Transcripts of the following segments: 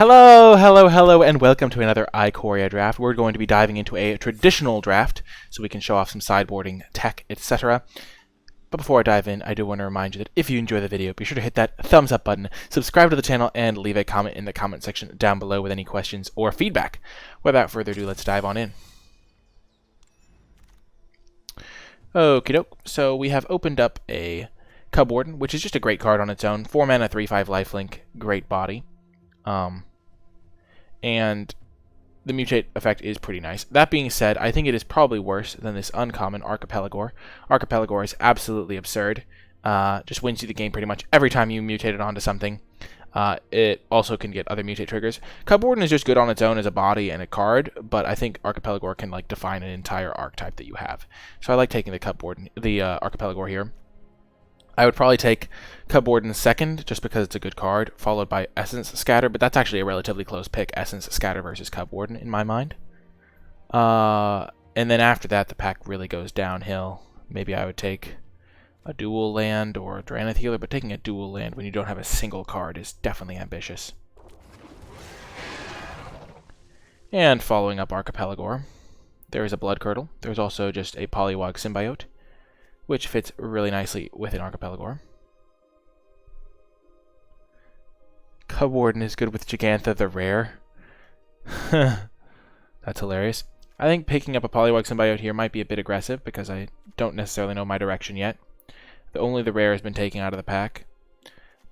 Hello, and welcome to another Ikoria draft. We're going to be diving into a traditional draft so we can show off some sideboarding tech, etc. But before I dive in, I do want to remind you that if you enjoy the video, be sure to hit that thumbs up button, subscribe to the channel, and leave a comment in the comment section down below with any questions or feedback. Without further ado, let's dive on in. Okie doke, so we have opened up a Cub Warden, which is just a great card on its own. 4 mana, 3/5 lifelink, great body. And the Mutate effect is pretty nice. That being said, I think it is probably worse than this uncommon Archipelagore. Archipelagore is absolutely absurd. Just wins you the game pretty much every time you mutate it onto something. It also can get other mutate triggers. Cub Warden is just good on its own as a body and a card, but I think Archipelagore can like define an entire archetype that you have. So I like taking the Archipelagore here. I would probably take Cub Warden second, just because it's a good card, followed by Essence Scatter, but that's actually a relatively close pick, Essence Scatter versus Cub Warden, in my mind. And then after that, the pack really goes downhill. Maybe I would take a dual land or a Drannith Healer, but taking a dual land when you don't have a single card is definitely ambitious. And following up Archipelagore, there is a Blood Curdle. There's also just a Poliwag Symbiote, which fits really nicely with an Archipelagore. Cub Warden is good with Gigantha the Rare. That's hilarious. I think picking up a Poliwag Symbiote here might be a bit aggressive because I don't necessarily know my direction yet. Only the Rare has been taken out of the pack.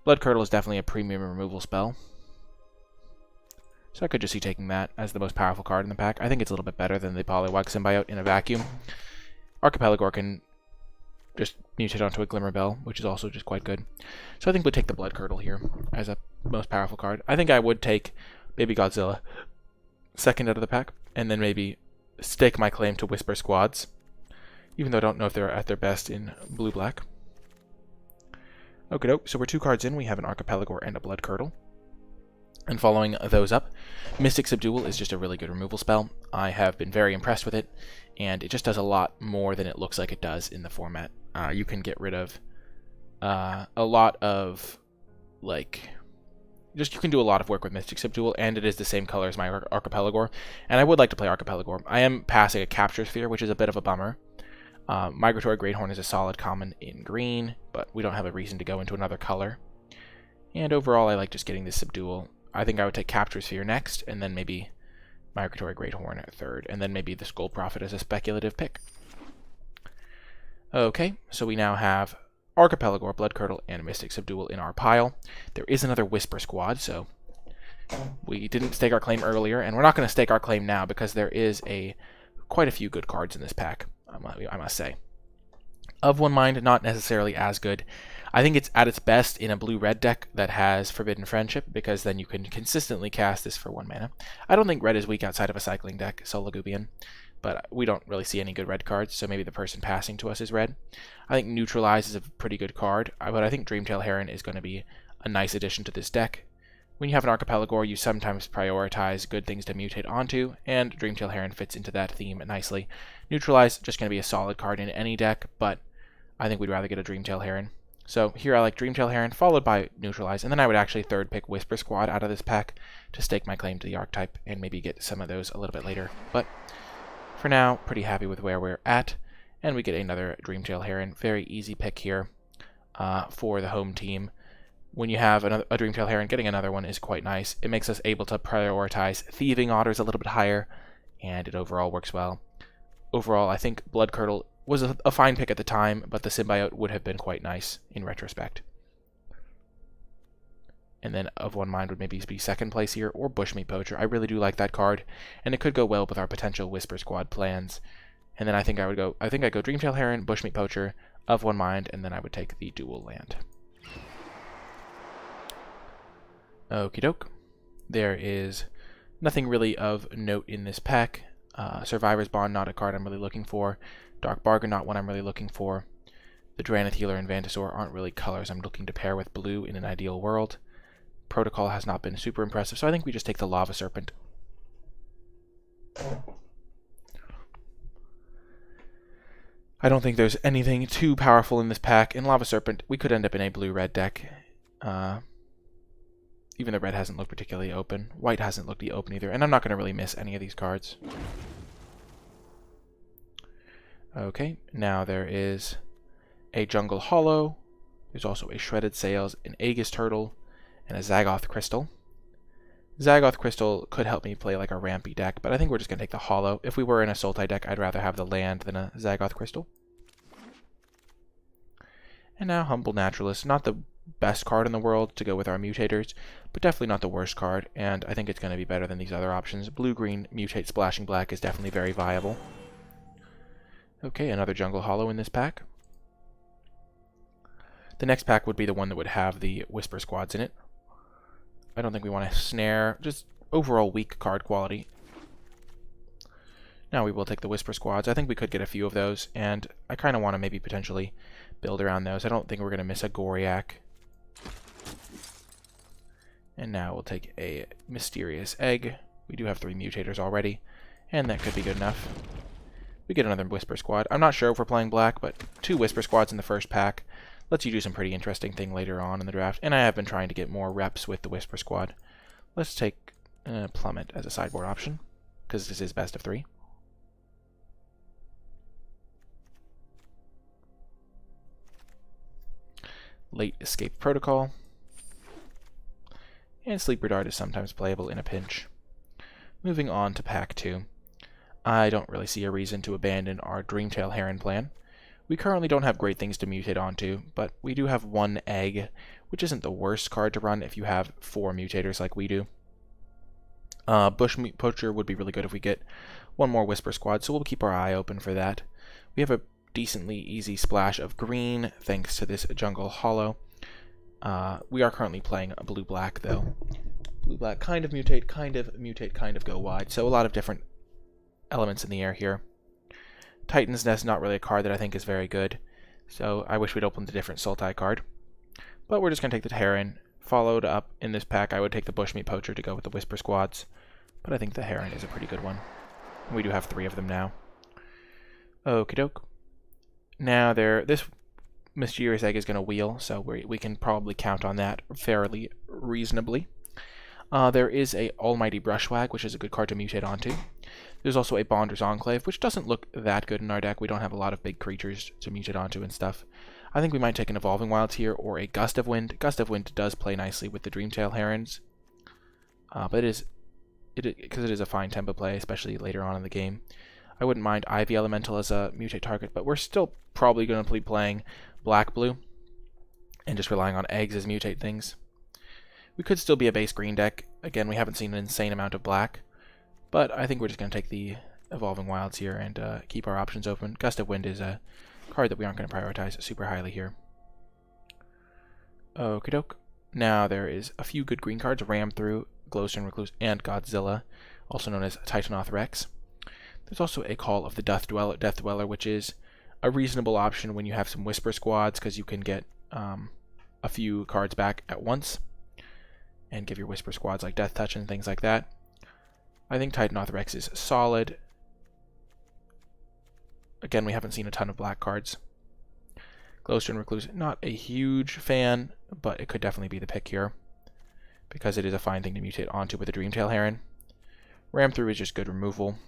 Blood Curdle is definitely a premium removal spell. So I could just see taking that as the most powerful card in the pack. I think it's a little bit better than the Poliwag Symbiote in a vacuum. Archipelagore can just mutate onto a Glimmerbell, which is also just quite good. So I think we'll take the Blood Curdle here as a most powerful card. I think I would take Baby Godzilla second out of the pack, and then maybe stake my claim to Whisper Squads, even though I don't know if they're at their best in blue-black. Okay, so we're 2 cards in. We have an Archipelagore and a Blood Curdle. And following those up, Mystic Subdual is just a really good removal spell. I have been very impressed with it, and it just does a lot more than it looks like it does in the format. You can get rid of a lot of, you can do a lot of work with Mystic Subdual, and it is the same color as my Archipelagore, and I would like to play Archipelagore. I am passing a Capture Sphere, which is a bit of a bummer. Migratory Greathorn is a solid common in green, but we don't have a reason to go into another color. And overall, I like just getting this Subdual. I think I would take Capture Sphere next, and then maybe Migratory Greathorn at third, and then maybe the Skull Prophet as a speculative pick. Okay, so we now have Archipelagore, Blood Curdle, and Mystic Subdual in our pile. There is another Whisper Squad, so we didn't stake our claim earlier, and we're not going to stake our claim now because there is quite a few good cards in this pack, I must say. Of One Mind, not necessarily as good. I think it's at its best in a blue-red deck that has Forbidden Friendship, because then you can consistently cast this for 1 mana. I don't think red is weak outside of a cycling deck, Solagubian, but we don't really see any good red cards, so maybe the person passing to us is red. I think Neutralize is a pretty good card, but I think Dreamtail Heron is going to be a nice addition to this deck. When you have an Archipelagore, you sometimes prioritize good things to mutate onto, and Dreamtail Heron fits into that theme nicely. Neutralize, just going to be a solid card in any deck, but I think we'd rather get a Dreamtail Heron. So here I like Dreamtail Heron, followed by Neutralize, and then I would actually third pick Whisper Squad out of this pack to stake my claim to the archetype, and maybe get some of those a little bit later. But for now, pretty happy with where we're at, and we get another Dreamtail Heron. Very easy pick here for the home team. When you have a Dreamtail Heron, getting another one is quite nice. It makes us able to prioritize Thieving Otters a little bit higher, and it overall works well. Overall, I think Blood Curdle was a fine pick at the time, but the Symbiote would have been quite nice in retrospect. And then Of One Mind would maybe be second place here, or Bushmeat Poacher. I really do like that card, and it could go well with our potential Whisper Squad plans. And then I think I'd go Dreamtail Heron, Bushmeat Poacher, Of One Mind, and then I would take the dual land. Okie doke. There is nothing really of note in this pack. Survivor's Bond, not a card I'm really looking for. Dark Bargain, not one I'm really looking for. The Drannith Healer and Vantasaur aren't really colors I'm looking to pair with blue in an ideal world. Protocol has not been super impressive, so I think we just take the Lava Serpent. I don't think there's anything too powerful in this pack. In Lava Serpent, we could end up in a blue-red deck. even though red hasn't looked particularly open. White hasn't looked open either, and I'm not going to really miss any of these cards. Okay, now there is a Jungle Hollow. There's also a Shredded Sails, an Aegis Turtle, and a Zagoth Crystal. Zagoth Crystal could help me play like a rampy deck, but I think we're just going to take the Hollow. If we were in a Sultai deck, I'd rather have the land than a Zagoth Crystal. And now Humble Naturalist. Not the best card in the world to go with our mutators, but definitely not the worst card, and I think it's going to be better than these other options. Blue-green Mutate Splashing Black is definitely very viable. Okay, another Jungle Hollow in this pack. The next pack would be the one that would have the Whisper Squads in it. I don't think we want to snare, just overall weak card quality. Now we will take the Whisper Squads. I think we could get a few of those, and I kind of want to maybe potentially build around those. I don't think we're going to miss a Goriak. And now we'll take a Mysterious Egg. We do have 3 mutators already, and that could be good enough. We get another Whisper Squad. I'm not sure if we're playing black, but 2 Whisper Squads in the first pack lets you do some pretty interesting thing later on in the draft, and I have been trying to get more reps with the Whisper Squad. Let's take Plummet as a sideboard option, because this is best of 3. Late Escape Protocol. And Sleeper Dart is sometimes playable in a pinch. Moving on to pack 2. I don't really see a reason to abandon our Dreamtail Heron plan. We currently don't have great things to mutate onto, but we do have 1 egg, which isn't the worst card to run if you have 4 mutators like we do. Bushmeat Poacher would be really good if we get 1 more Whisper Squad, so we'll keep our eye open for that. We have a decently easy splash of green thanks to this Jungle Hollow. We are currently playing a blue-black, though. Blue-black kind of mutate, kind of go wide, so a lot of different elements in the air here. Titan's Nest, not really a card that I think is very good, so I wish we'd opened a different Sultai card. But we're just going to take the Heron. Followed up in this pack, I would take the Bushmeat Poacher to go with the Whisper Squads, but I think the Heron is a pretty good one. And we do have 3 of them now. Okie doke. Now this Mysterious Egg is going to wheel, so we can probably count on that fairly reasonably. There is a Almighty Brushwag, which is a good card to mutate onto. There's also a Bonder's Enclave, which doesn't look that good in our deck. We don't have a lot of big creatures to mutate onto and stuff. I think we might take an Evolving Wilds here, or a Gust of Wind. Gust of Wind does play nicely with the Dreamtail Herons, but because it is a fine tempo play, especially later on in the game. I wouldn't mind Ivy Elemental as a mutate target, but we're still probably going to be playing black-blue and just relying on eggs as mutate things. We could still be a base green deck. Again, we haven't seen an insane amount of black, but I think we're just going to take the Evolving Wilds here and keep our options open. Gust of Wind is a card that we aren't going to prioritize super highly here. Okie doke. Now there is a few good green cards: Ram Through, Glowstone Recluse, and Godzilla, also known as Titanoth Rex. There's also a Call of the Death Dweller, which is a reasonable option when you have some Whisper Squads, because you can get a few cards back at once and give your Whisper Squads like Death Touch and things like that. I think Titanoth Rex is solid. Again, we haven't seen a ton of black cards. Glowstone Recluse, not a huge fan, but it could definitely be the pick here, because it is a fine thing to mutate onto with a Dreamtail Heron. Ram Through is just good removal.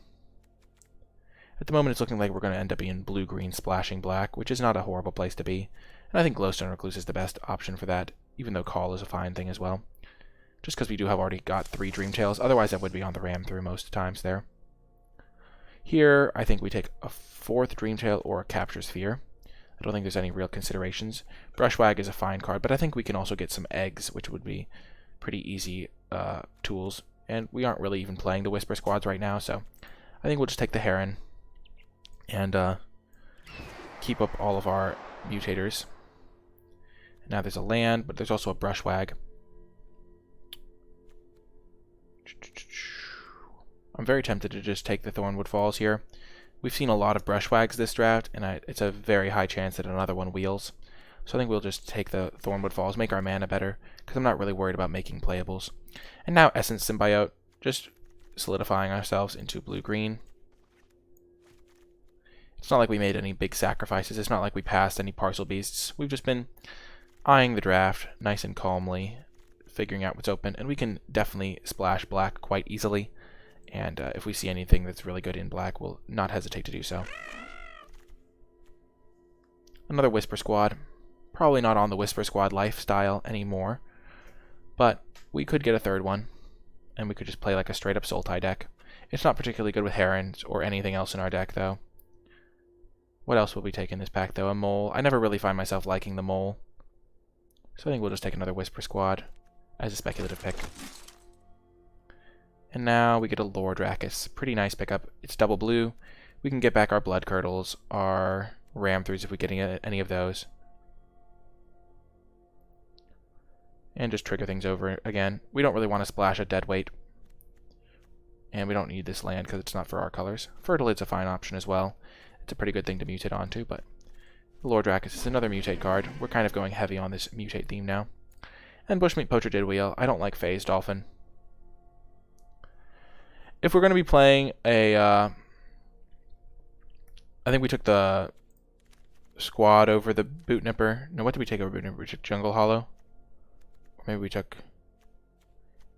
At the moment, it's looking like we're going to end up being blue-green splashing black, which is not a horrible place to be. And I think Glowstone Recluse is the best option for that, even though Call is a fine thing as well. Just because we do have already got 3 Dreamtails. Otherwise, I would be on the Ram Through most times there. Here, I think we take a 4th Dreamtail or a Capture Sphere. I don't think there's any real considerations. Brushwag is a fine card, but I think we can also get some eggs, which would be pretty easy tools. And we aren't really even playing the Whisper Squads right now, so I think we'll just take the Heron and keep up all of our mutators. Now there's a land, but there's also a Brushwag. I'm very tempted to just take the Thornwood Falls here. We've seen a lot of Brushwags this draft, and it's a very high chance that another one wheels. So I think we'll just take the Thornwood Falls, make our mana better, because I'm not really worried about making playables. And now Essence Symbiote, just solidifying ourselves into blue-green. It's not like we made any big sacrifices. It's not like we passed any Parcel Beasts. We've just been eyeing the draft nice and calmly, figuring out what's open, and we can definitely splash black quite easily. And if we see anything that's really good in black, we'll not hesitate to do so. Another Whisper Squad. Probably not on the Whisper Squad lifestyle anymore, but we could get a third one, and we could just play like a straight-up Sultai deck. It's not particularly good with Herons or anything else in our deck, though. What else will we take in this pack, though? A Mole. I never really find myself liking the Mole, so I think we'll just take another Whisper Squad as a speculative pick. And now we get a Lord Rakkus. Pretty nice pickup. It's double blue. We can get back our Blood Curdles, our Ram Throughs if we get any of those. And just trigger things over again. We don't really want to splash a Deadweight. And we don't need this land because it's not for our colors. Fertilid's a fine option as well. It's a pretty good thing to mutate onto, but Lord Rakkus is another mutate card. We're kind of going heavy on this mutate theme now. And Bushmeat Poacher did wheel. I don't like Phase Dolphin. If we're going to be playing a... I think we took the squad over the Boot Nipper. No, what did we take over Boot Nipper? We took Jungle Hollow? Or maybe we took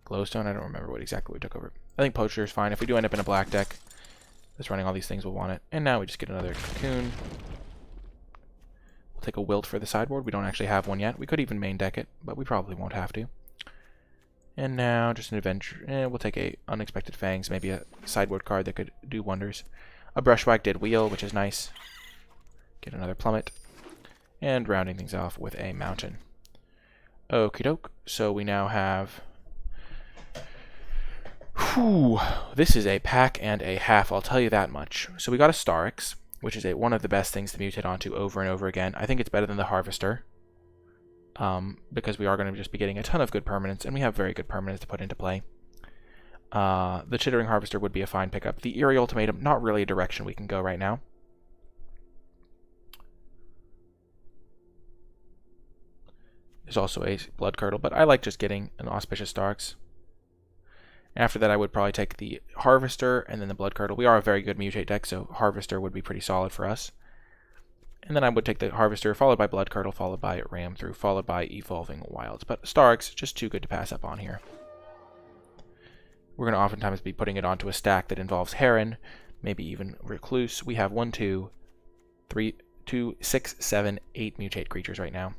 Glowstone? I don't remember what exactly we took over. I think Poacher is fine. If we do end up in a black deck that's running all these things, we'll want it. And now we just get another Cocoon. We'll take a Wilt for the sideboard. We don't actually have one yet. We could even main deck it, but we probably won't have to. And now just an adventure. We'll take a Unexpected Fangs, maybe a sideboard card that could do wonders. A Brushwhack did wheel, which is nice. Get another Plummet. And rounding things off with a Mountain. Okie doke. So we now have... Whew, this is a pack and a half, I'll tell you that much. So we got a Starix, which is one of the best things to mutate onto over and over again. I think it's better than the Harvester, because we are going to just be getting a ton of good permanents, and we have very good permanents to put into play. The Chittering Harvester would be a fine pickup. The Eerie Ultimatum, not really a direction we can go right now. There's also a Blood Curdle, but I like just getting an Auspicious Starix. After that, I would probably take the Harvester and then the Blood Curdle. We are a very good mutate deck, so Harvester would be pretty solid for us. And then I would take the Harvester, followed by Blood Curdle, followed by Ram Through, followed by Evolving Wilds. But Starix, just too good to pass up on here. We're going to oftentimes be putting it onto a stack that involves Heron, maybe even Recluse. We have 1, 2, 3, 2, 6, 7, 8 mutate creatures right now.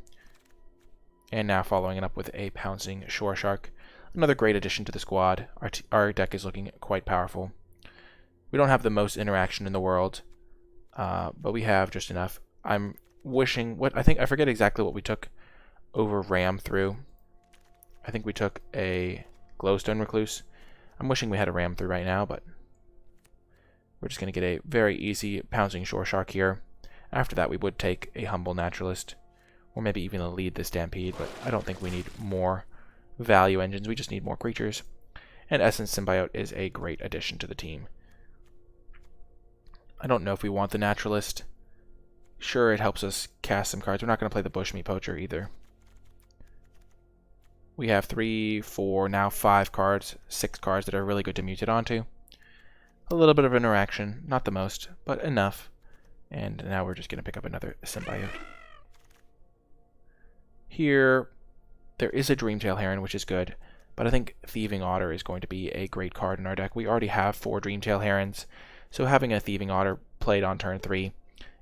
And now following it up with a Pouncing Shore Shark. Another great addition to the squad. Our deck is looking quite powerful. We don't have the most interaction in the world, but we have just enough. I'm wishing... I forget exactly what we took over Ram Through. I think we took a Glowstone Recluse. I'm wishing we had a Ram Through right now, but we're just going to get a very easy Pouncing Shore Shark here. After that, we would take a Humble Naturalist, or maybe even a Lead the Stampede, but I don't think we need more value engines. We just need more creatures. And Essence Symbiote is a great addition to the team. I don't know if we want the Naturalist. Sure, it helps us cast some cards. We're not going to play the Bushmeat Poacher either. We have 3, 4, now 5 cards, 6 cards that are really good to mutate onto. A little bit of interaction, not the most, but enough. And now we're just going to pick up another Symbiote. Here, there is a Dreamtail Heron, which is good, but I think Thieving Otter is going to be a great card in our deck. We already have 4 Dreamtail Herons, so having a Thieving Otter played on turn 3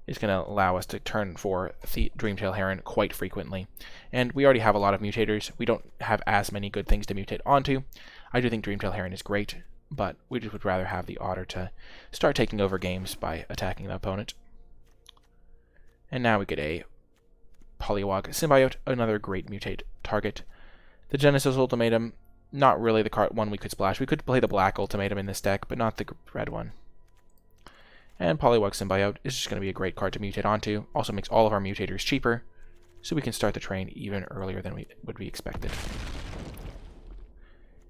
is going to allow us to turn 4 Dreamtail Heron quite frequently. And we already have a lot of mutators. We don't have as many good things to mutate onto. I do think Dreamtail Heron is great, but we just would rather have the Otter to start taking over games by attacking the opponent. And now we get a Poliwag Symbiote, another great mutate target. The Genesis Ultimatum, not really the card one we could splash. We could play the Black Ultimatum in this deck, but not the red one. And Poliwag Symbiote is just going to be a great card to mutate onto. Also makes all of our mutators cheaper, so we can start the train even earlier than would be expected.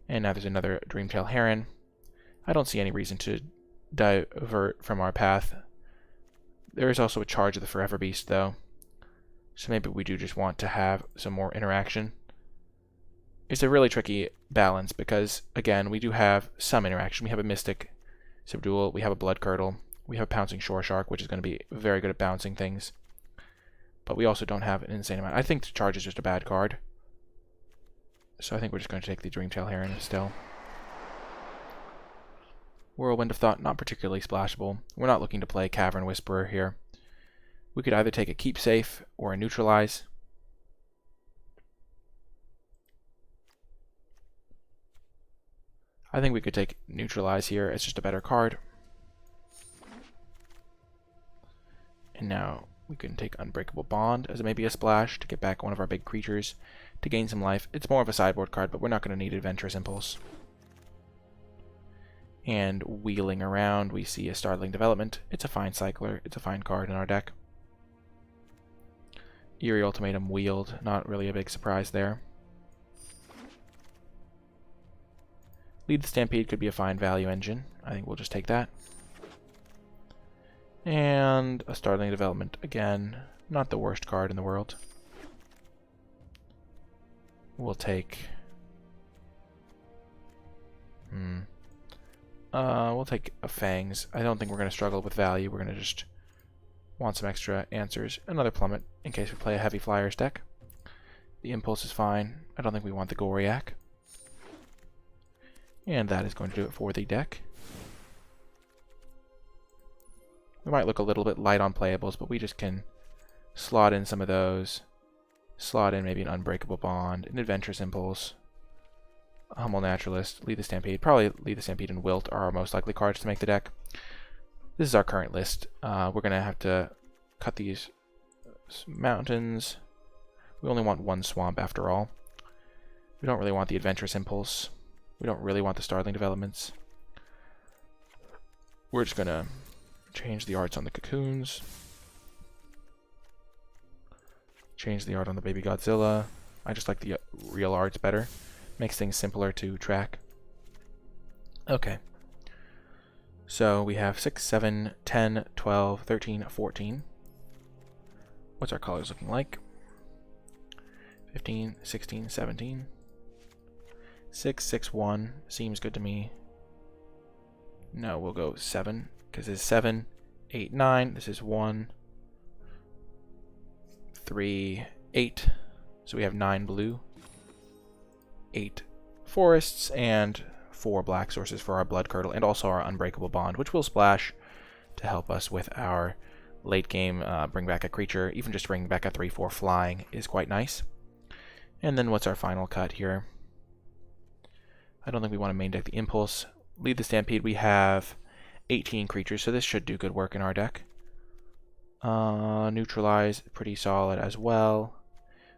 And now there's another Dreamtail Heron. I don't see any reason to divert from our path. There is also a Charge of the Forever Beast, though. So maybe we do just want to have some more interaction. It's a really tricky balance because, again, we do have some interaction. We have a Mystic Subdual, we have a Blood Curdle, we have a Pouncing Shore Shark, which is going to be very good at bouncing things. But we also don't have an insane amount. I think the Charge is just a bad card. So I think we're just going to take the Dreamtail Heron still. Whirlwind of Thought, not particularly splashable. We're not looking to play Cavern Whisperer here. We could either take a Keep Safe or a Neutralize. I think we could take Neutralize here. It's just a better card. And now we can take Unbreakable Bond as maybe a splash to get back one of our big creatures to gain some life. It's more of a sideboard card, but we're not going to need Adventurous Impulse. And wheeling around, we see a Startling Development. It's a fine cycler. It's a fine card in our deck. Eerie Ultimatum wheeled. Not really a big surprise there. Lead the Stampede could be a fine value engine. I think we'll just take that. And a Startling Development. Again, not the worst card in the world. We'll take... we'll take a Fangs. I don't think we're going to struggle with value. We're going to just want some extra answers. Another Plummet in case we play a Heavy Flyers deck. The Impulse is fine. I don't think we want the Goriak. And that is going to do it for the deck. We might look a little bit light on playables, but we just can slot in some of those. Slot in maybe an Unbreakable Bond, an Adventurous Impulse, a Humble Naturalist, Lead the Stampede. Probably Lead the Stampede and Wilt are our most likely cards to make the deck. This is our current list. We're going to have to cut these mountains. We only want one swamp after all. We don't really want the Adventurous Impulse. We don't really want the Startling Developments. We're just going to change the arts on the Cocoons. Change the art on the Baby Godzilla. I just like the real arts better. Makes things simpler to track. Okay. So we have 6, 7, 10, 12, 13, 14. What's our colors looking like? 15, 16, 17. 6, 6, 1 seems good to me. No, we'll go 7, because it's 7, 8, 9. This is 1, 3, 8. So we have 9 blue, 8 forests, and 4 black sources for our Blood Curdle, and also our Unbreakable Bond, which will splash to help us with our late game bring back a creature. Even just bringing back a 3/4 flying is quite nice. And then what's our final cut here? I don't think we want to main deck the Impulse. Lead the Stampede. We have 18 creatures, so this should do good work in our deck. Neutralize, pretty solid as well.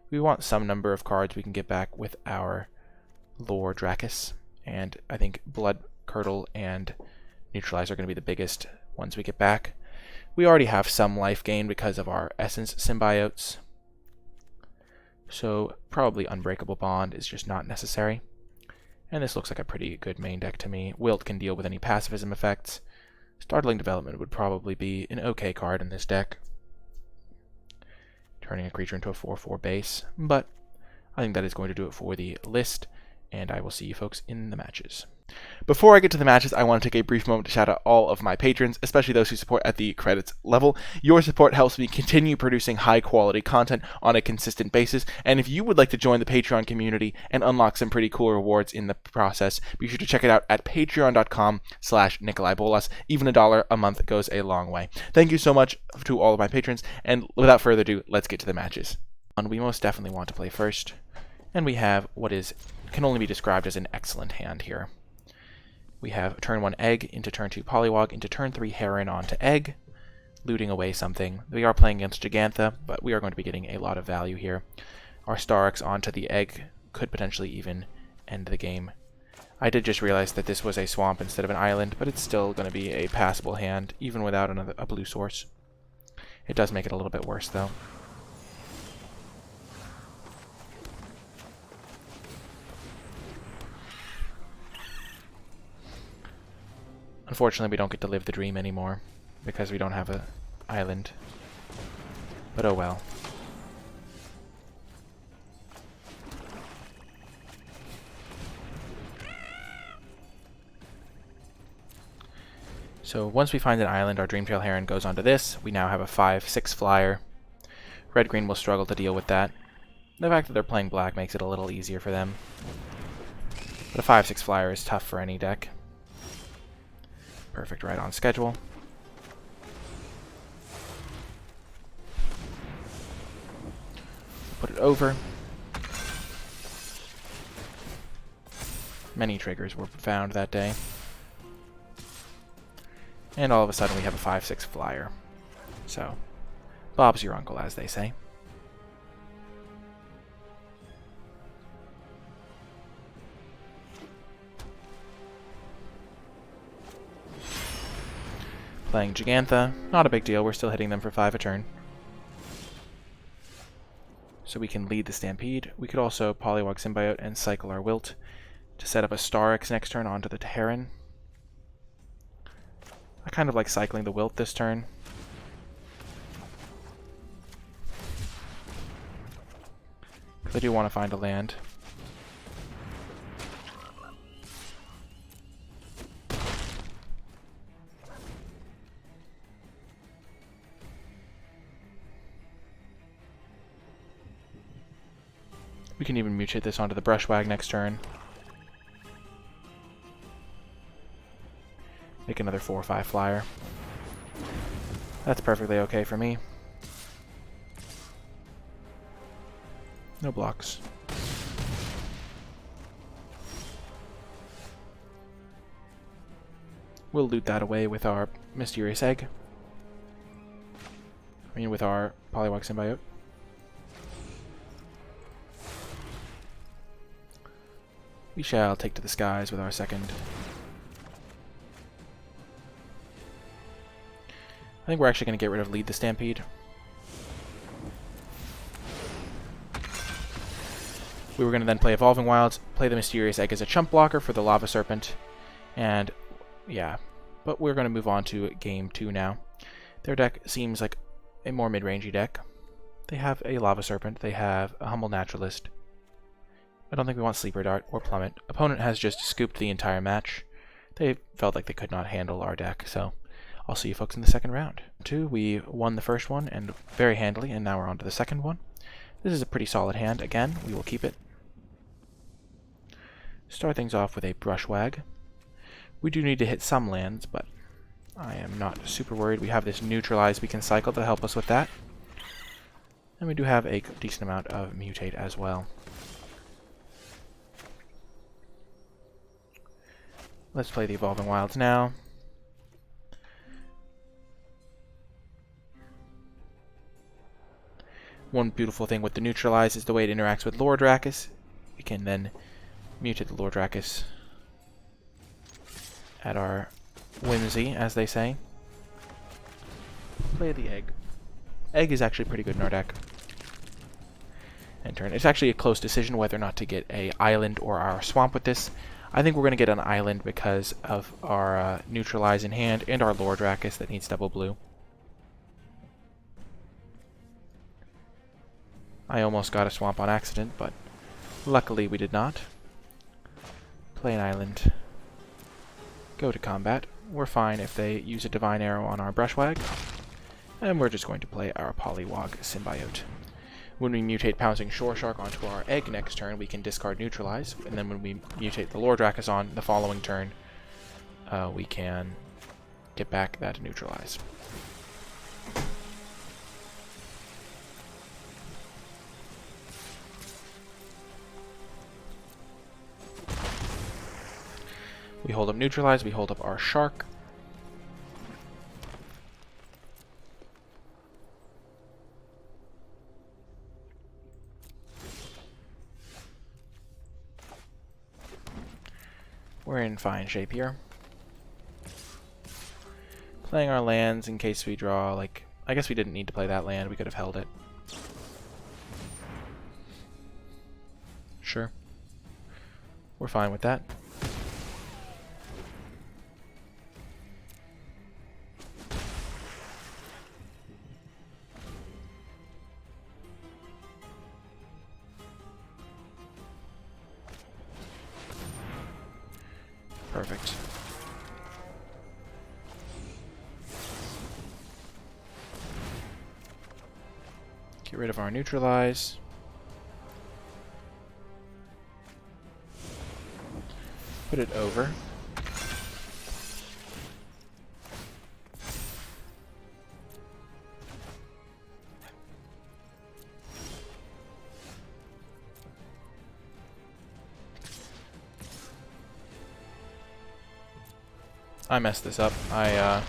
We want some number of cards we can get back with our Lore Dracus, and I think Blood Curdle and Neutralize are going to be the biggest ones we get back. We already have some life gain because of our Essence Symbiotes, so probably Unbreakable Bond is just not necessary. And this looks like a pretty good main deck to me. Wilt can deal with any pacifism effects. Startling Development would probably be an okay card in this deck, turning a creature into a 4/4 base, but I think that is going to do it for the list, and I will see you folks in the matches. Before I get to the matches, I want to take a brief moment to shout out all of my patrons, especially those who support at the credits level. Your support helps me continue producing high-quality content on a consistent basis, and if you would like to join the Patreon community and unlock some pretty cool rewards in the process, be sure to check it out at patreon.com/NicolaiBolas. Even $1 a month goes a long way. Thank you so much to all of my patrons, and without further ado, let's get to the matches. We most definitely want to play first, and we have what can only be described as an excellent hand here. We have turn 1 Egg into turn 2 Polywog into turn 3 Heron onto Egg, looting away something. We are playing against Gigantha, but we are going to be getting a lot of value here. Our Starix onto the Egg could potentially even end the game. I did just realize that this was a swamp instead of an island, but it's still going to be a passable hand, even without a blue source. It does make it a little bit worse, though. Unfortunately, we don't get to live the dream anymore, because we don't have an island. But oh well. So once we find an island, our Dreamtail Heron goes onto this. We now have a 5/6 flyer. Red-green will struggle to deal with that. The fact that they're playing black makes it a little easier for them. But a 5/6 flyer is tough for any deck. Perfect, right on schedule. Put it over. Many triggers were found that day. And all of a sudden we have a 5/6 flyer. So, Bob's your uncle, as they say. Playing Gigantha, not a big deal, we're still hitting them for 5 a turn. So we can lead the Stampede. We could also Polywog Symbiote and cycle our Wilt to set up a Starix next turn onto the Terran. I kind of like cycling the Wilt this turn. Because I do want to find a land. We can even mutate this onto the Brushwag next turn. Make another 4 or 5 flyer. That's perfectly okay for me. No blocks. We'll loot that away with our Mysterious Egg. I mean, with our Polywog Symbiote. We shall take to the skies with our second. I think we're actually going to get rid of Lead the Stampede. We were going to then play Evolving Wilds, play the Mysterious Egg as a chump blocker for the Lava Serpent, and yeah. But we're going to move on to Game 2 now. Their deck seems like a more mid-rangey deck. They have a Lava Serpent, they have a Humble Naturalist. I don't think we want Sleeper Dart or Plummet. Opponent has just scooped the entire match. They felt like they could not handle our deck, so I'll see you folks in the second round. We won the first one, and very handily, and now we're on to the second one. This is a pretty solid hand. Again, we will keep it. Start things off with a Brushwag. We do need to hit some lands, but I am not super worried. We have this Neutralize we can cycle to help us with that. And we do have a decent amount of Mutate as well. Let's play the Evolving Wilds now. One beautiful thing with the Neutralize is the way it interacts with Lordrakis. We can then mutate the Lordrakis at our whimsy, as they say. Play the Egg. Egg is actually pretty good in our deck. And turn. It's actually a close decision whether or not to get a island or our swamp with this. I think we're going to get an island because of our Neutralize in hand and our Lordrakis that needs double blue. I almost got a swamp on accident, but luckily we did not. Play an island. Go to combat. We're fine if they use a Divine Arrow on our Brushwag. And we're just going to play our Polywog Symbiote. When we mutate Pouncing Shore Shark onto our Egg next turn, we can discard Neutralize. And then when we mutate the Lordrakis on the following turn, we can get back that Neutralize. We hold up Neutralize, we hold up our Shark. We're in fine shape here. Playing our lands in case we draw, like, I guess we didn't need to play that land, we could have held it. Sure. We're fine with that. Perfect. Get rid of our Neutralize. Put it over. I messed this up. I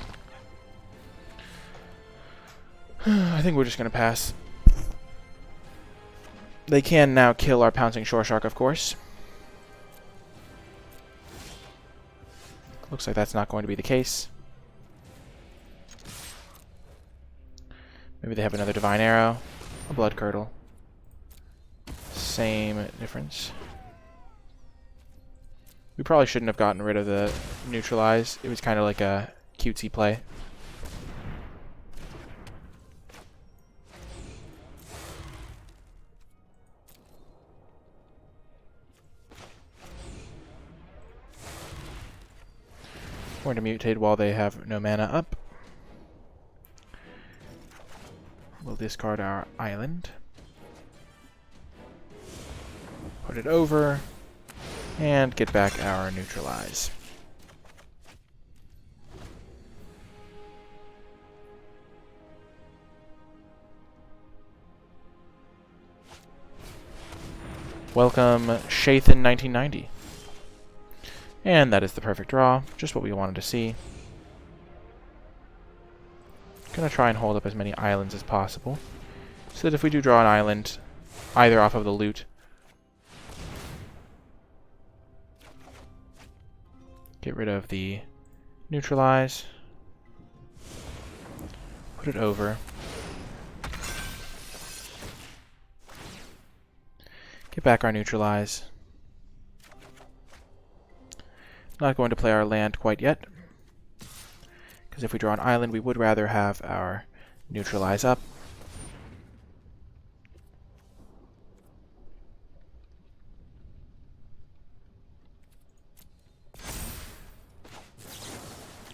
think we're just gonna pass. They can now kill our Pouncing Shore Shark, of course. Looks like that's not going to be the case. Maybe they have another Divine Arrow, a Blood Curdle. Same difference. We probably shouldn't have gotten rid of the Neutralize. It was kind of like a cutesy play. We're going to mutate while they have no mana up. We'll discard our island. Put it over. And get back our Neutralize. Welcome, Shathan 1990. And that is the perfect draw, just what we wanted to see. Gonna try and hold up as many islands as possible, so that if we do draw an island, either off of the loot, get rid of the Neutralize, put it over, get back our Neutralize. Not going to play our land quite yet, because if we draw an island, we would rather have our Neutralize up.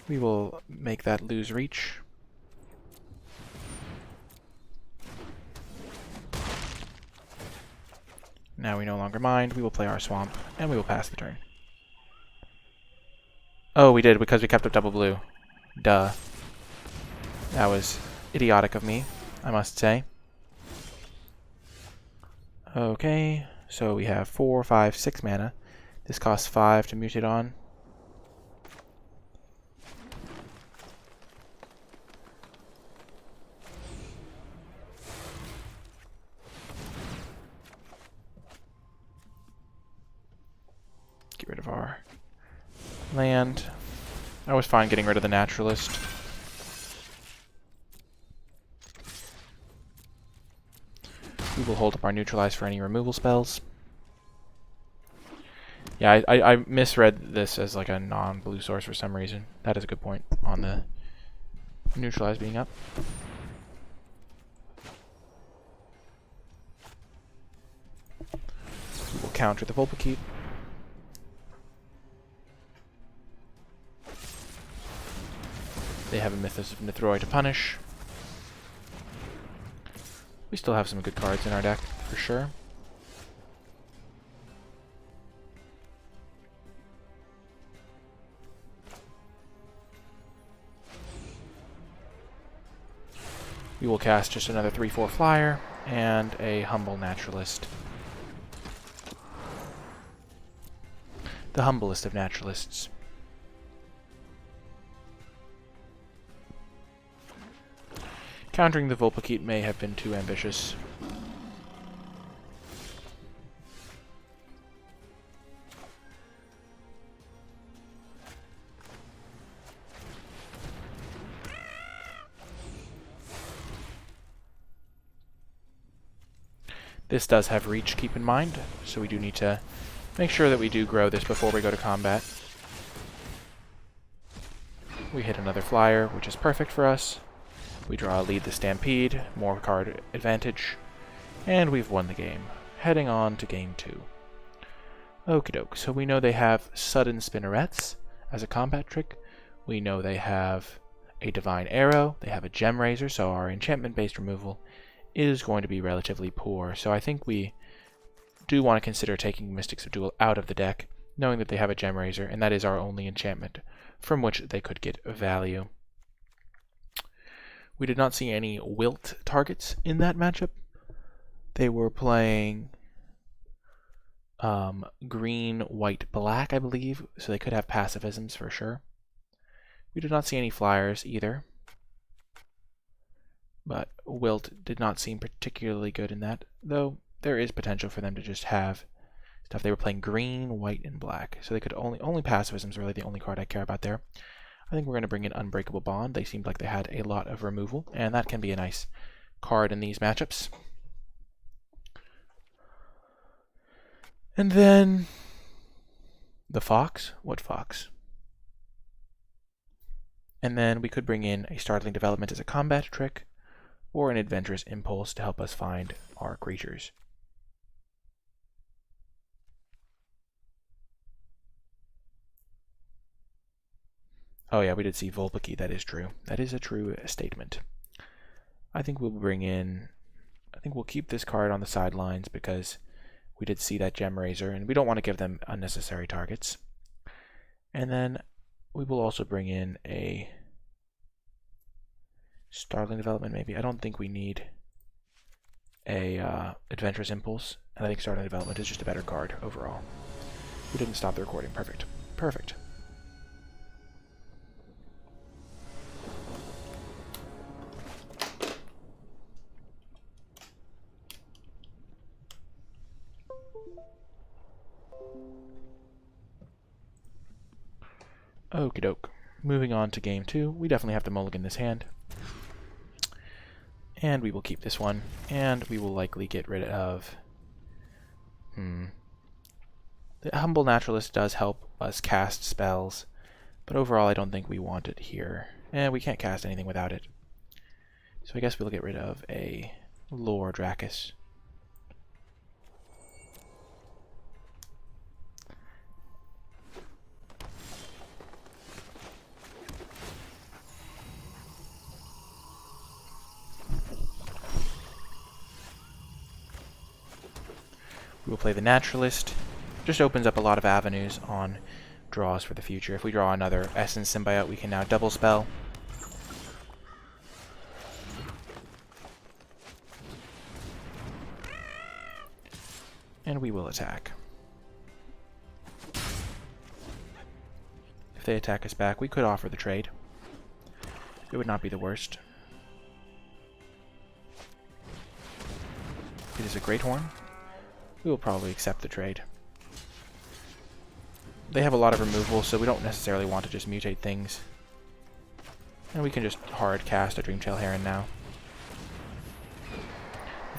We will make that lose reach. Now we no longer mind. We will play our swamp, and we will pass the turn. Oh, we did, because we kept up double blue. Duh. That was idiotic of me, I must say. Okay, so we have 4, 5, 6 mana. This costs 5 to mutate on. Get rid of our land. I was fine getting rid of the Naturalist. We will hold up our Neutralize for any removal spells. Yeah, I misread this as like a non-blue source for some reason. That is a good point on the Neutralize being up. We will counter the Vulpikeep. They have a Mythos of Nithroi to punish. We still have some good cards in our deck, for sure. We will cast just another 3/4 flyer and a Humble Naturalist. The humblest of naturalists. Countering the Vulpikeep may have been too ambitious. This does have reach, keep in mind, so we do need to make sure that we do grow this before we go to combat. We hit another flyer, which is perfect for us. We draw Lead the Stampede, more card advantage, and we've won the game. Heading on to game 2. Okie doke, so we know they have Sudden Spinnerets as a combat trick. We know they have a Divine Arrow, they have a Gem Razor, so our enchantment-based removal is going to be relatively poor. So I think we do want to consider taking Mystics of Duel out of the deck knowing that they have a Gem Razor, and that is our only enchantment from which they could get value. We did not see any wilt targets in that matchup. They were playing green, white, black, I believe, so they could have pacifisms for sure. We did not see any flyers either, but wilt did not seem particularly good in that, though there is potential for them to just have stuff. They were playing green, white, and black, so they could only pacifisms really the only card I care about there. I think we're going to bring in Unbreakable Bond. They seemed like they had a lot of removal, and that can be a nice card in these matchups. And then the Fox. What Fox? And then we could bring in a Startling Development as a combat trick, or an Adventurous Impulse to help us find our creatures. Oh yeah, we did see Volpiki. That is true. That is a true statement. I think we'll keep this card on the sidelines because we did see that Gem Razor, and we don't want to give them unnecessary targets. And then we will also bring in a Startling Development, maybe. I don't think we need a Adventurous Impulse, and I think Startling Development is just a better card overall. We didn't stop the recording. Perfect. Perfect. Okie doke. Moving on to game 2. We definitely have to mulligan this hand. And we will keep this one. And we will likely get rid of... The Humble Naturalist does help us cast spells. But overall, I don't think we want it here. And we can't cast anything without it. So I guess we'll get rid of a Lore Dracus. We will play the Naturalist. Just opens up a lot of avenues on draws for the future. If we draw another Essence Symbiote, we can now double spell. And we will attack. If they attack us back, we could offer the trade. It would not be the worst. It is a Great Horn. We will probably accept the trade. They have a lot of removal, so we don't necessarily want to just mutate things. And we can just hard cast a Dreamtail Heron now.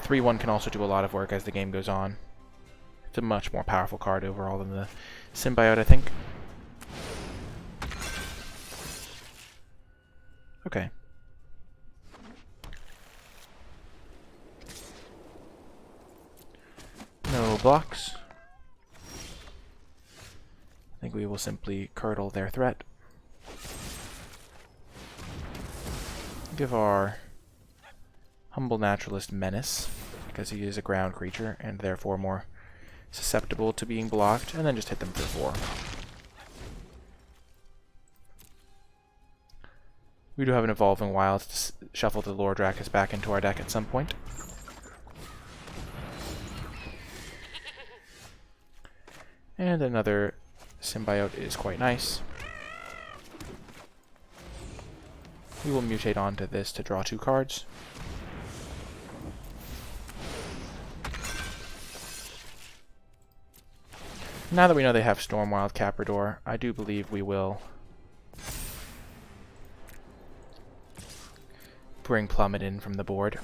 3/1 can also do a lot of work as the game goes on. It's a much more powerful card overall than the Symbiote, I think. Okay. No blocks. I think we will simply curdle their threat. Give our Humble Naturalist Menace, because he is a ground creature and therefore more susceptible to being blocked, and then just hit them for 4. We do have an Evolving Wild to shuffle the Lore Dracus back into our deck at some point. And another Symbiote is quite nice. We will mutate onto this to draw 2 cards. Now that we know they have Stormwild Caprador, I do believe we will bring Plummet in from the board.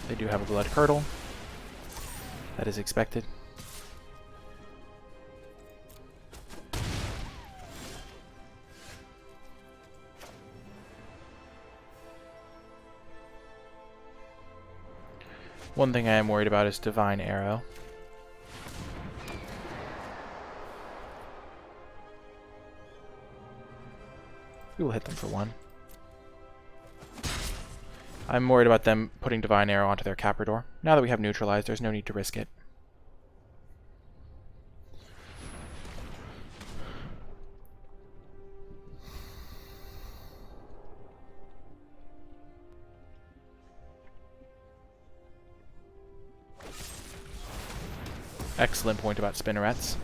They do have a Blood Curdle. That is expected. One thing I am worried about is Divine Arrow. We will hit them for 1. I'm worried about them putting Divine Arrow onto their Caprador. Now that we have neutralized, there's no need to risk it. Excellent point about spinnerets.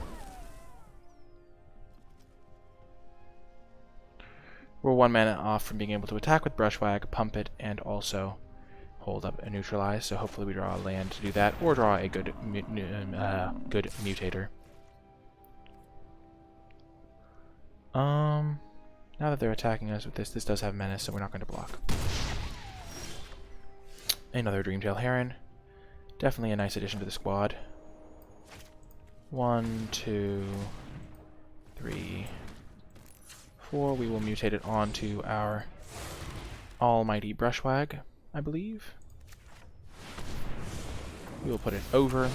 We're 1 mana off from being able to attack with Brushwag, pump it, and also hold up and neutralize. So hopefully we draw a land to do that, or draw a good mutator. Now that they're attacking us with this, this does have menace, so we're not going to block. Another Dreamtail Heron. Definitely a nice addition to the squad. 1, 2, 3, 4. We will mutate it onto our almighty Brushwag, I believe. We will put it over.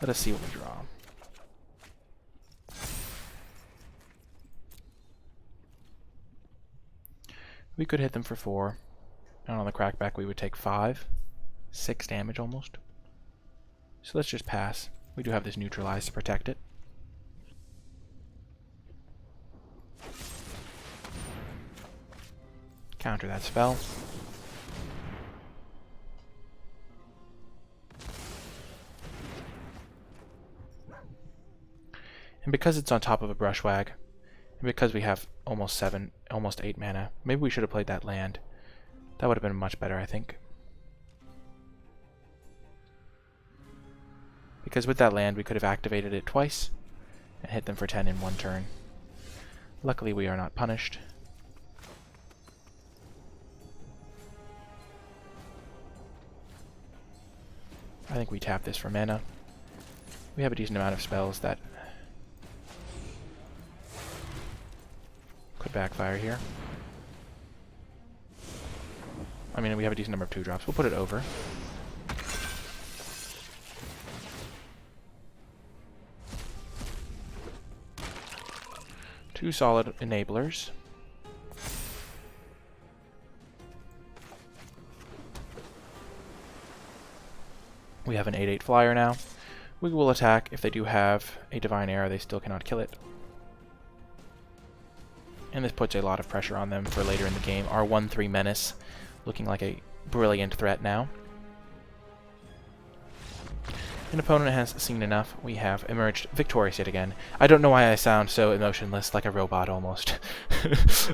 Let us see what we draw. We could hit them for 4. And on the crackback we would take 5. 6 damage almost. So let's just pass. We do have this neutralize to protect it. Counter that spell. And because it's on top of a Brushwag, and because we have almost 8 mana, maybe we should have played that land. That would have been much better, I think. Because with that land, we could have activated it twice and hit them for 10 in 1 turn. Luckily, we are not punished. I think we tap this for mana. We have a decent amount of spells that could backfire here. I mean, we have a decent number of 2-drops. We'll put it over. Two solid enablers. We have an 8/8 flyer now. We will attack. If they do have a Divine Arrow, they still cannot kill it. And this puts a lot of pressure on them for later in the game. Our 1/3 Menace looking like a brilliant threat now. An opponent has seen enough. We have emerged victorious yet again. I don't know why I sound so emotionless, like a robot almost.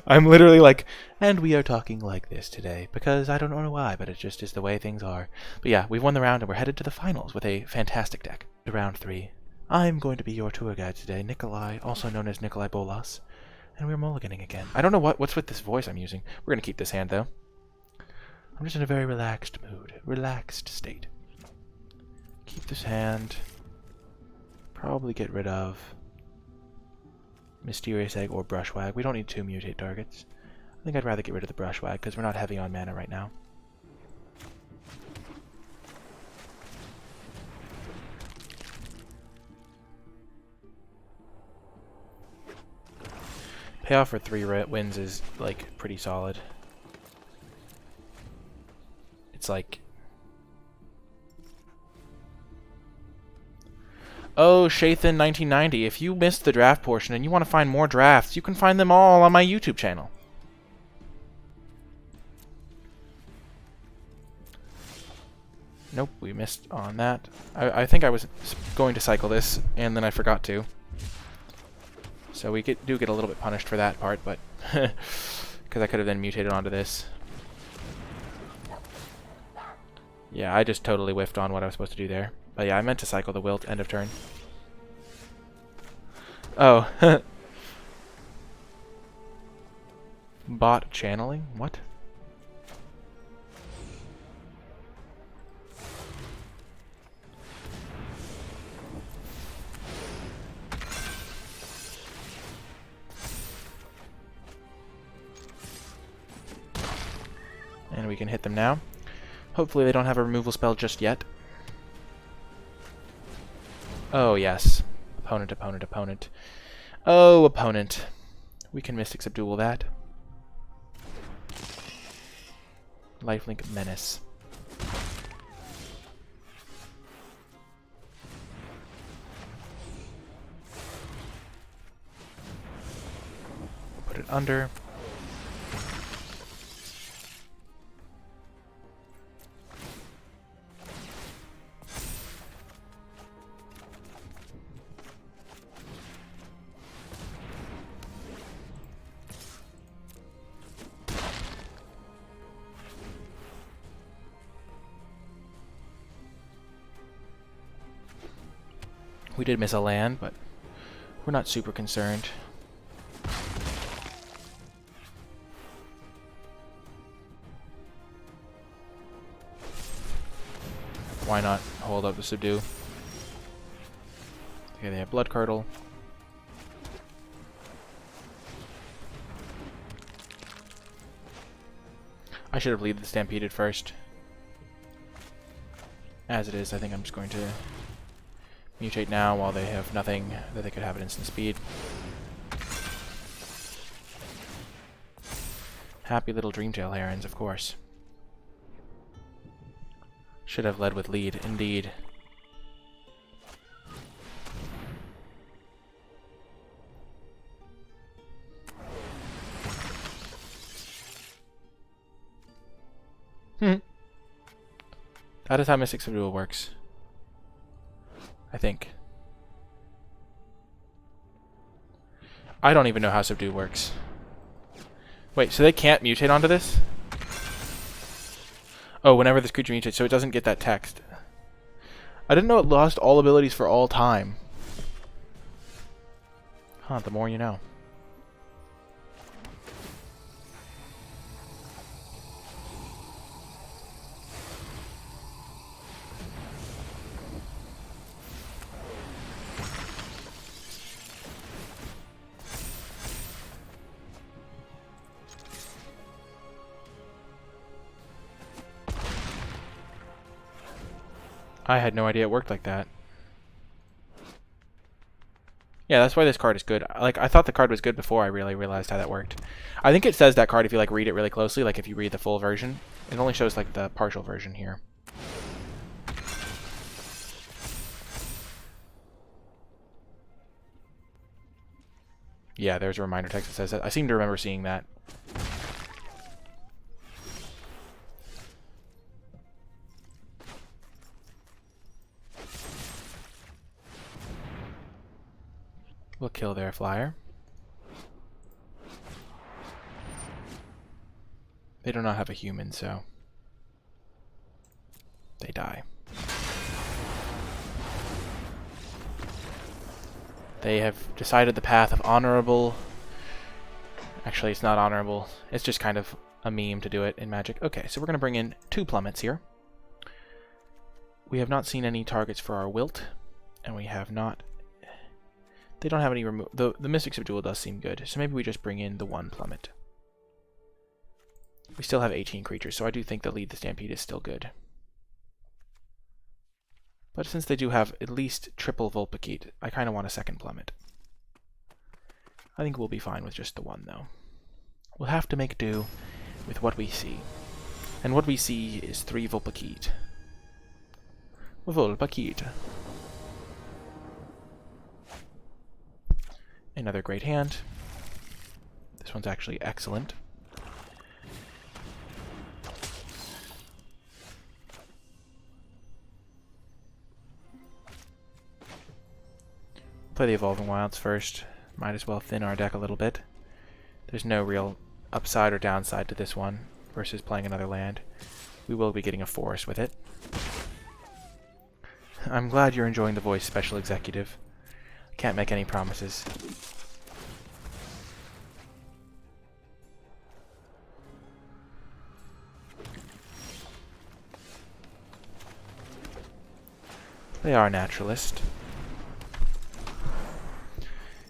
I'm literally like, and we are talking like this today, because I don't know why, but it just is the way things are. But yeah, we've won the round and we're headed to the finals with a fantastic deck. Round 3. I'm going to be your tour guide today, Nicolai, also known as NicolaiBolas, and we're mulliganing again. I don't know what's with this voice I'm using. We're going to keep this hand, though. I'm just in a very relaxed mood, relaxed state. Keep this hand. Probably get rid of Mysterious Egg or Brushwag. We don't need 2 mutate targets. I think I'd rather get rid of the Brushwag because we're not heavy on mana right now. Payoff for 3 wins is like pretty solid. It's like, oh, Shathan 1990, if you missed the draft portion and you want to find more drafts, you can find them all on my YouTube channel. Nope, we missed on that. I think I was going to cycle this, and then I forgot to. So we do get a little bit punished for that part, but because I could have then mutated onto this. Yeah, I just totally whiffed on what I was supposed to do there. But yeah, I meant to cycle the Wilt end of turn. Oh. Bot channeling? What? And we can hit them now. Hopefully they don't have a removal spell just yet. Oh, yes. Opponent, opponent, opponent. Oh, opponent. We can Mystic Subdual that. Lifelink Menace. Put it under. We did miss a land, but we're not super concerned. Why not hold up the subdue? Okay, they have Blood Curdle. I should have lead the Stampeded first. As it is, I think I'm just going to mutate now while they have nothing that they could have at instant speed. Happy little Dreamtail Herons, of course. Should have led with lead, indeed. That is how Mystic Subdual works. I think. I don't even know how Subdue works. Wait, so they can't mutate onto this? Oh, whenever this creature mutates, so it doesn't get that text. I didn't know it lost all abilities for all time. Huh, the more you know. I had no idea it worked like that. Yeah, that's why this card is good. Like, I thought the card was good before I really realized how that worked. I think it says that card if you, like, read it really closely, like if you read the full version. It only shows, like, the partial version here. Yeah, there's a reminder text that says that. I seem to remember seeing that. We'll kill their flyer. They do not have a human, so they die. They have decided the path of honorable. Actually, it's not honorable. It's just kind of a meme to do it in Magic. Okay, so we're going to bring in 2 plummets here. We have not seen any targets for our Wilt, and we have not. They don't have any remove. The Mystic Subdual does seem good, so maybe we just bring in the 1 plummet. We still have 18 creatures, so I do think the Lead the Stampede is still good. But since they do have at least triple Vulpikeet, I kind of want a 2nd plummet. I think we'll be fine with just the 1, though. We'll have to make do with what we see. And what we see is 3 Vulpikeet. Vulpikeet. Another great hand. This one's actually excellent. Play the Evolving Wilds first. Might as well thin our deck a little bit. There's no real upside or downside to this one versus playing another land. We will be getting a forest with it. I'm glad you're enjoying the voice, Special Executive. Can't make any promises. They are naturalist.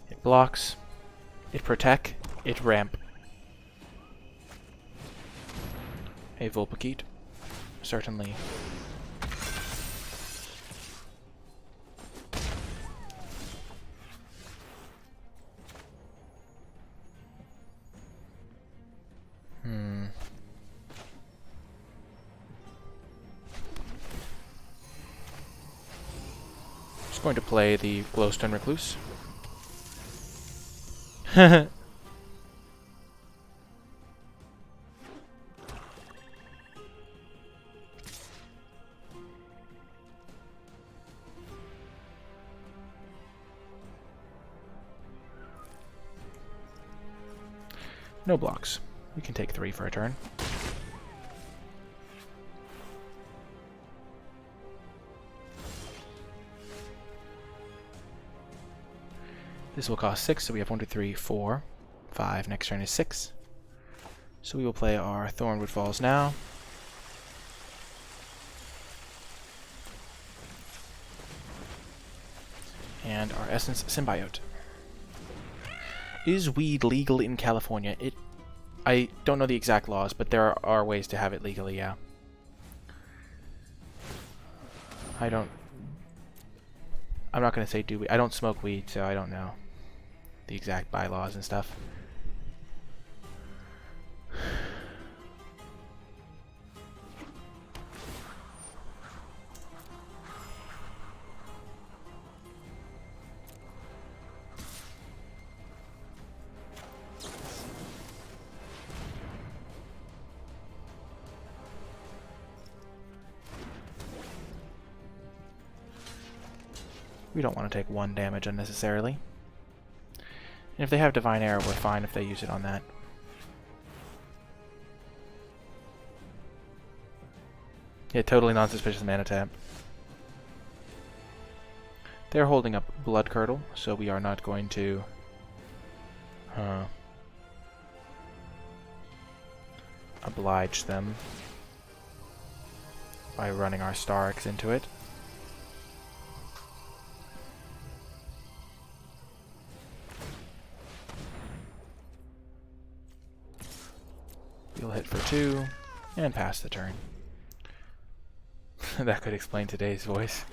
It blocks. It protect. It ramp. A Vulpikeet. Certainly. Going to play the Glowstone Recluse. No blocks. We can take 3 for a turn. This will cost 6, so we have 1, 2, 3, 4, 5. Next turn is 6. So we will play our Thornwood Falls now. And our Essence Symbiote. Is weed legal in California? I don't know the exact laws, but there are ways to have it legally, yeah. I'm not going to say do we. I don't smoke weed, so I don't know the exact bylaws and stuff. We don't want to take 1 damage unnecessarily. And if they have Divine Arrow, we're fine if they use it on that. Yeah, totally non-suspicious mana tap. They're holding up Blood Curdle, so we are not going to... oblige them by running our Starix into it. We'll hit for 2 and pass the turn. That could explain today's voice.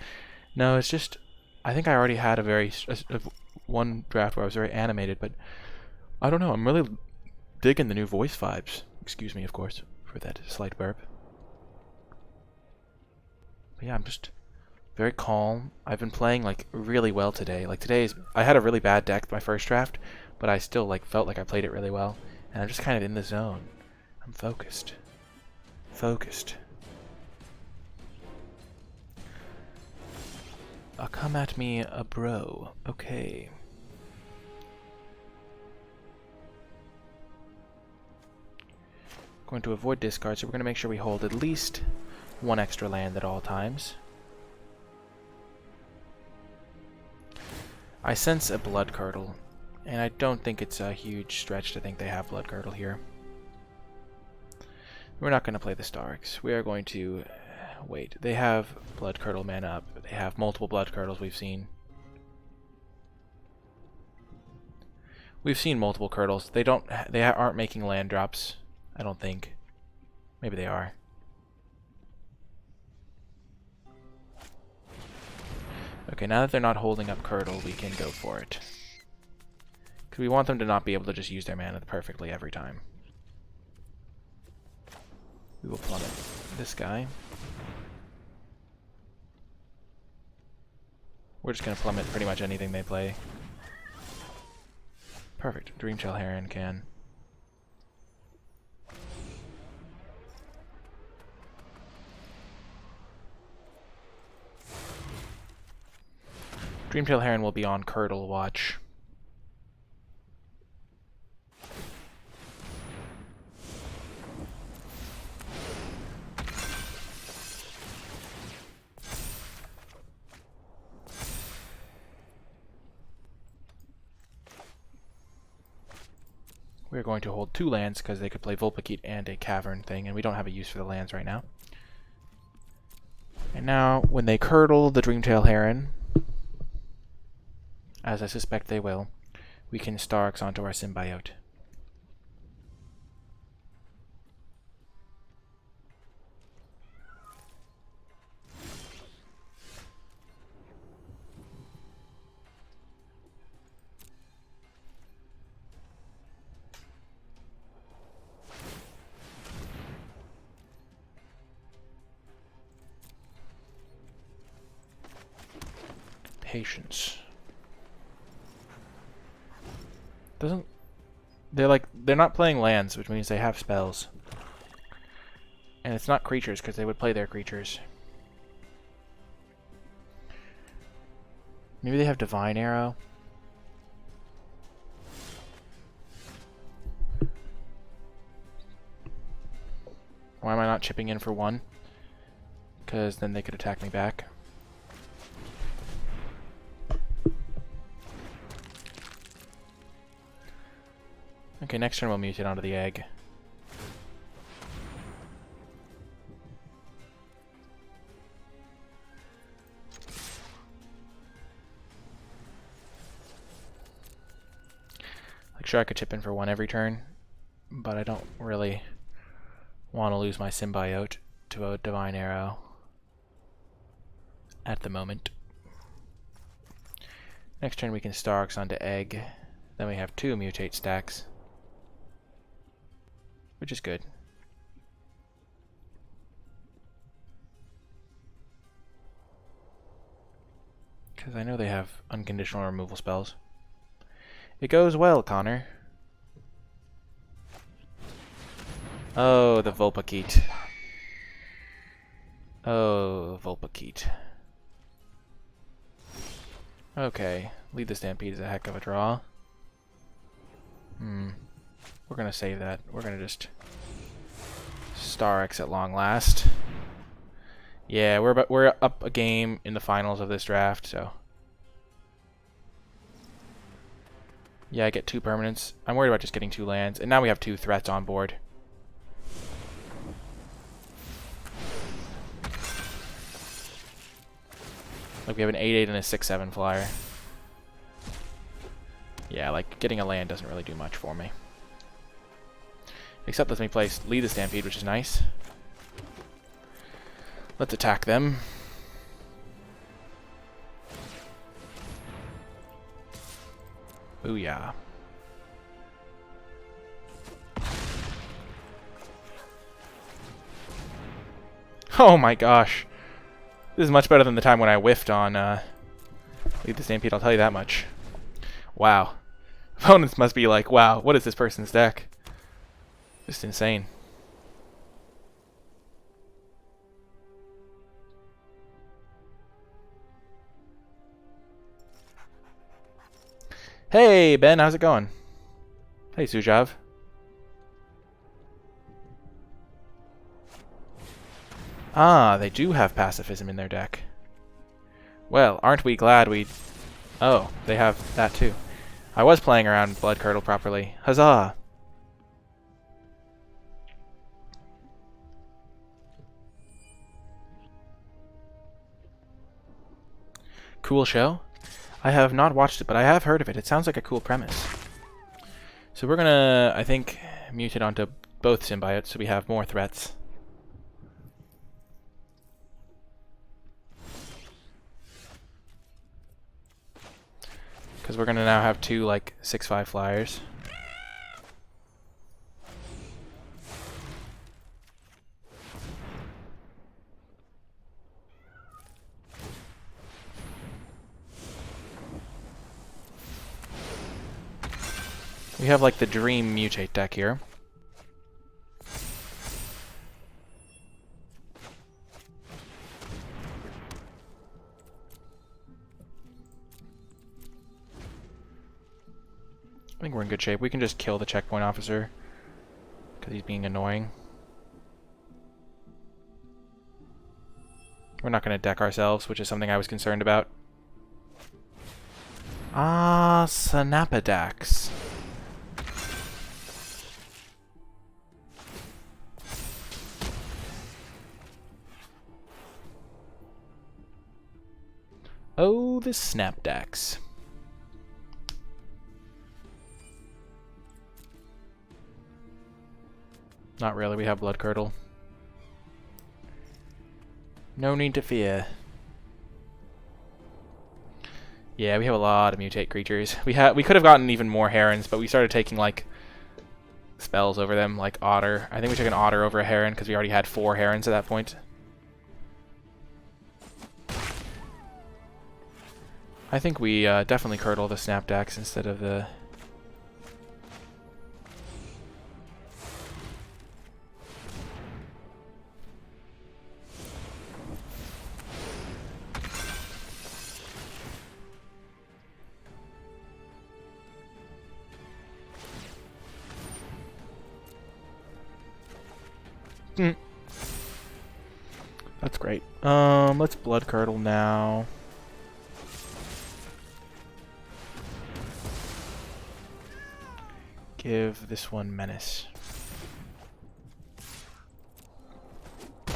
No, it's just I think I already had one draft where I was very animated, but I don't know. I'm really digging the new voice vibes. Excuse me, of course, for that slight burp. But yeah, I'm just very calm. I've been playing like really well today. Like I had a really bad deck my first draft, but I still like felt like I played it really well, and I'm just kind of in the zone. I'm focused. Focused. Come at me, a bro. Okay. Going to avoid discard, so we're going to make sure we hold at least 1 extra land at all times. I sense a Blood Curdle, and I don't think it's a huge stretch to think they have Blood Curdle here. We're not going to play the Starix. We are going to wait. They have Blood Curdle mana up. They have multiple Blood Curdles we've seen. We've seen multiple Curdles. They aren't making land drops, I don't think. Maybe they are. Okay, now that they're not holding up Curdle, we can go for it. Because we want them to not be able to just use their mana perfectly every time. We will plummet this guy. We're just going to plummet pretty much anything they play. Perfect. Dreamtail Heron can. Dreamtail Heron will be on Curdle watch. We're going to hold 2 lands because they could play Vulpikeet and a Cavern thing, and we don't have a use for the lands right now. And now, when they Curdle the Dreamtail Heron, as I suspect they will, we can Starix onto our Symbiote. Patience. Doesn't... They're not playing lands, which means they have spells. And it's not creatures, because they would play their creatures. Maybe they have Divine Arrow. Why am I not chipping in for one? Because then they could attack me back. Okay, next turn we'll mutate onto the egg. Like, sure, I could chip in for one every turn, but I don't really want to lose my symbiote to a Divine Arrow at the moment. Next turn we can Starks onto egg. Then we have 2 mutate stacks, which is good. Because I know they have unconditional removal spells. It goes well, Connor. Oh, the Vulpikeet. Oh, Vulpikeet. Okay, Lead the Stampede is a heck of a draw. We're gonna save that. We're gonna just Star X at long last. Yeah, we're up a game in the finals of this draft, so yeah, I get 2 permanents. I'm worried about just getting 2 lands, and now we have 2 threats on board. Like, we have an 8/8 and a 6/7 flyer. Yeah, like, getting a land doesn't really do much for me. Except lets me play Lead the Stampede, which is nice. Let's attack them. Booyah. Oh my gosh. This is much better than the time when I whiffed on Lead the Stampede, I'll tell you that much. Wow. Opponents must be like, wow, what is this person's deck? Just insane. Hey, Ben, how's it going? Hey, Sujav. Ah, they do have pacifism in their deck. Well, aren't we glad we... Oh, they have that too. I was playing around Blood Curdle properly. Huzzah! Cool show? I have not watched it, but I have heard of it. It sounds like a cool premise. So we're gonna, I think, mutate onto both symbiotes so we have more threats. Because we're gonna now have 2, like, 6/5 flyers. We have, like, the dream mutate deck here. I think we're in good shape. We can just kill the checkpoint officer because he's being annoying. We're not going to deck ourselves, which is something I was concerned about. Ah, Snapadex. Oh, the Snapdax. Not really, we have Blood Curdle. No need to fear. Yeah, we have a lot of mutate creatures. We could have gotten even more herons, but we started taking, like, spells over them, like Otter. I think we took an Otter over a heron because we already had 4 herons at that point. I think we definitely curdle the Snapdax instead of the... That's great. Let's Blood Curdle now. Give this one Menace. I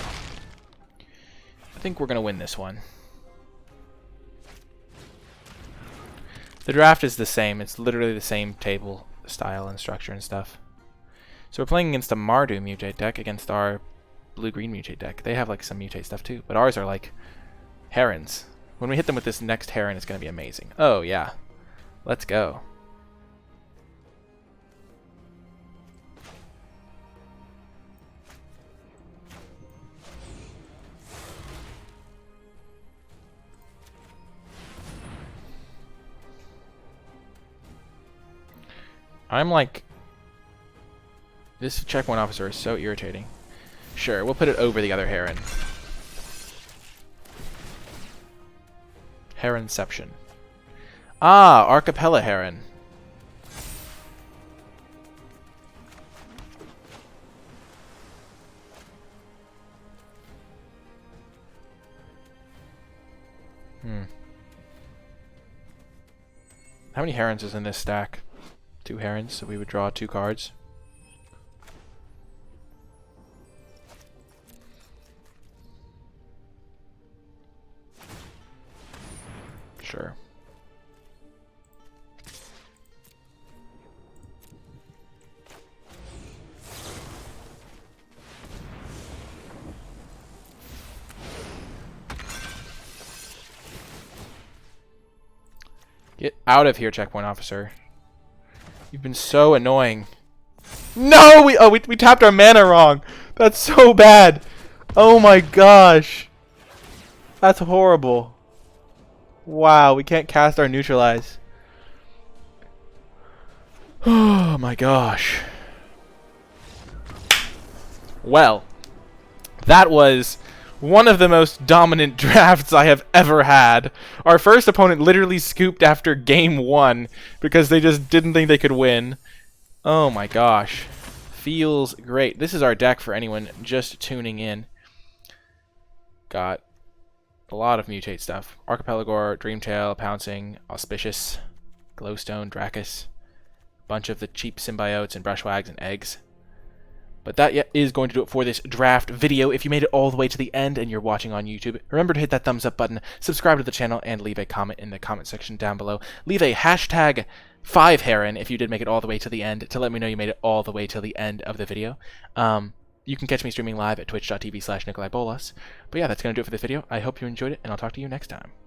think we're gonna win this one. The draft is the same. It's literally the same table style and structure and stuff. So we're playing against a Mardu Mutate deck against our blue-green Mutate deck. They have like some Mutate stuff too, but ours are like Herons. When we hit them with this next Heron, it's going to be amazing. Oh yeah, let's go. I'm like, this checkpoint officer is so irritating. Sure, we'll put it over the other Heron. Heronception. Ah, Archipelago Heron. How many Herons is in this stack? 2 Herons, so we would draw 2 cards. Sure. Get out of here, checkpoint officer. You've been so annoying. No, we tapped our mana wrong. That's so bad. Oh my gosh. That's horrible. Wow, we can't cast our neutralize. Oh my gosh. Well, that was one of the most dominant drafts I have ever had. Our first opponent literally scooped after game 1 because they just didn't think they could win. Oh my gosh. Feels great. This is our deck for anyone just tuning in. Got a lot of Mutate stuff. Archipelago, Dreamtail, Pouncing, Auspicious, Glowstone, Dracus. Bunch of the cheap symbiotes and brushwags and eggs. But that is going to do it for this draft video. If you made it all the way to the end and you're watching on YouTube, remember to hit that thumbs up button, subscribe to the channel, and leave a comment in the comment section down below. Leave a hashtag 5Heron if you did make it all the way to the end to let me know you made it all the way to the end of the video. You can catch me streaming live at twitch.tv/NicolaiBolas. But yeah, that's going to do it for this video. I hope you enjoyed it, and I'll talk to you next time.